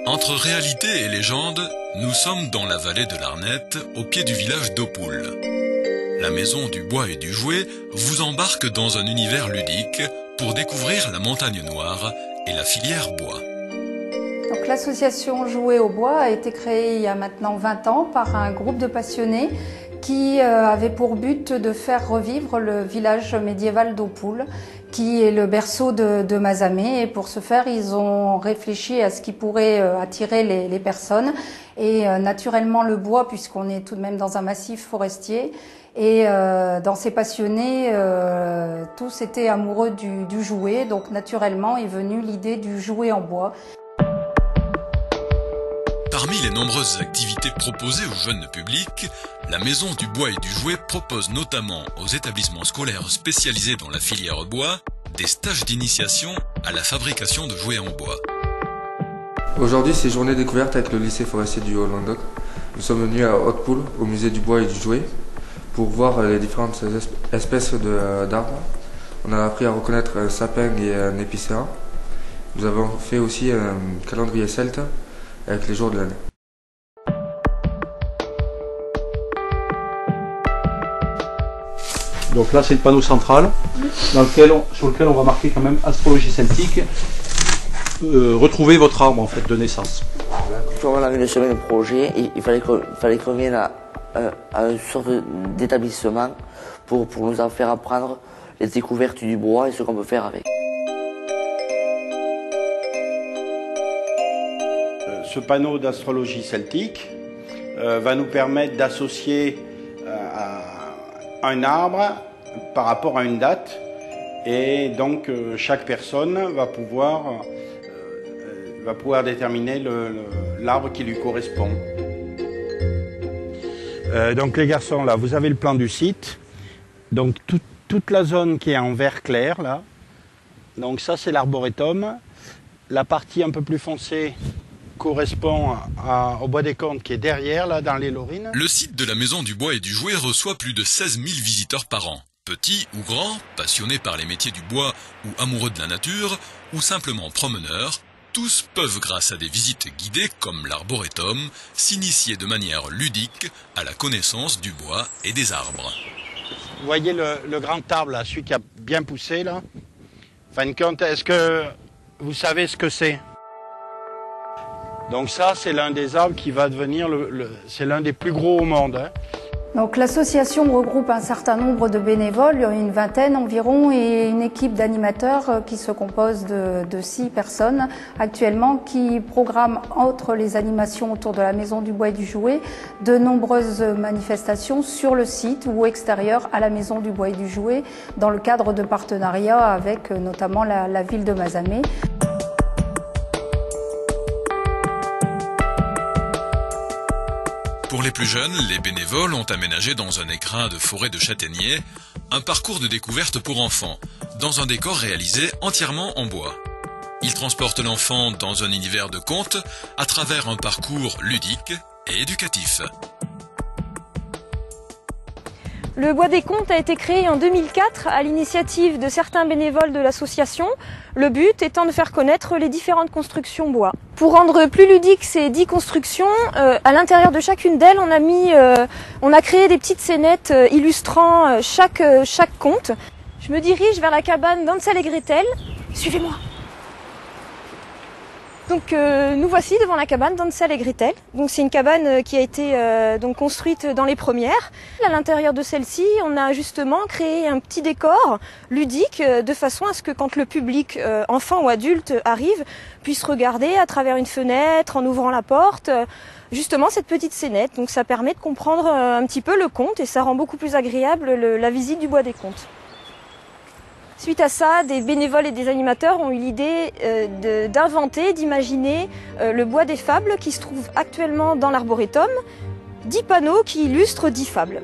Entre réalité et légende, nous sommes dans la vallée de l'Arnette, au pied du village d'Aupoul. La maison du bois et du jouet vous embarque dans un univers ludique pour découvrir la montagne noire et la filière bois. Donc, l'association Jouer au bois a été créée il y a maintenant 20 ans par un groupe de passionnés qui avait pour but de faire revivre le village médiéval d'Aupoul, qui est le berceau de Mazamet. Et pour ce faire, ils ont réfléchi à ce qui pourrait attirer les personnes. Et naturellement le bois, puisqu'on est tout de même dans un massif forestier. Et dans ces passionnés, tous étaient amoureux du jouet. Donc naturellement est venue l'idée du jouet en bois. Parmi les nombreuses activités proposées au jeune public, la Maison du bois et du jouet propose notamment aux établissements scolaires spécialisés dans la filière bois des stages d'initiation à la fabrication de jouets en bois. Aujourd'hui, c'est journée découverte avec le lycée forestier du Haut-Languedoc. Nous sommes venus à Haute-Poul, au musée du bois et du jouet, pour voir les différentes espèces d'arbres. On a appris à reconnaître un sapin et un épicéa. Nous avons fait aussi un calendrier celte avec les jours de l'année. Donc là c'est le panneau central sur lequel on va marquer quand même astrologie celtique. Retrouvez votre arbre en fait de naissance. Quand on avait le chemin de projet, il fallait qu'on vienne à une sorte d'établissement pour nous faire apprendre les découvertes du bois et ce qu'on peut faire avec. Ce panneau d'astrologie celtique va nous permettre d'associer un arbre par rapport à une date et donc chaque personne va pouvoir déterminer l'arbre qui lui correspond. Donc les garçons, là, vous avez le plan du site. Donc toute la zone qui est en vert clair, là. Donc ça, c'est l'arboretum. La partie un peu plus foncée correspond au bois des Comtes qui est derrière, là, dans les Lorines. Le site de la Maison du bois et du jouet reçoit plus de 16 000 visiteurs par an. Petits ou grands, passionnés par les métiers du bois ou amoureux de la nature, ou simplement promeneurs, tous peuvent, grâce à des visites guidées comme l'arboretum, s'initier de manière ludique à la connaissance du bois et des arbres. Vous voyez le grand arbre, là, celui qui a bien poussé, là. Fin de compte, est-ce que vous savez ce que c'est ? Donc ça, c'est l'un des arbres qui va devenir, c'est l'un des plus gros au monde. Hein. Donc l'association regroupe un certain nombre de bénévoles, une vingtaine environ, et une équipe d'animateurs qui se compose de 6 personnes actuellement, qui programment, entre les animations autour de la Maison du bois et du jouet, de nombreuses manifestations sur le site ou extérieures à la Maison du bois et du jouet, dans le cadre de partenariats avec notamment la ville de Mazamet. Pour les plus jeunes, les bénévoles ont aménagé dans un écrin de forêt de châtaigniers un parcours de découverte pour enfants, dans un décor réalisé entièrement en bois. Ils transportent l'enfant dans un univers de contes à travers un parcours ludique et éducatif. Le Bois des Comtes a été créé en 2004 à l'initiative de certains bénévoles de l'association, le but étant de faire connaître les différentes constructions bois. Pour rendre plus ludiques ces 10 constructions, à l'intérieur de chacune d'elles, on a créé des petites scénettes illustrant chaque conte. Je me dirige vers la cabane d'Hansel et Gretel. Suivez-moi. Donc nous voici devant la cabane d'Hansel et Gretel. Donc c'est une cabane qui a été construite dans les premières. À l'intérieur de celle-ci, on a justement créé un petit décor ludique de façon à ce que quand le public, enfant ou adulte, arrive, puisse regarder à travers une fenêtre, en ouvrant la porte, justement cette petite scénette. Donc ça permet de comprendre un petit peu le conte et ça rend beaucoup plus agréable la visite du Bois des Comtes. Suite à ça, des bénévoles et des animateurs ont eu l'idée d'inventer, d'imaginer le bois des fables qui se trouve actuellement dans l'arboretum, 10 panneaux qui illustrent 10 fables.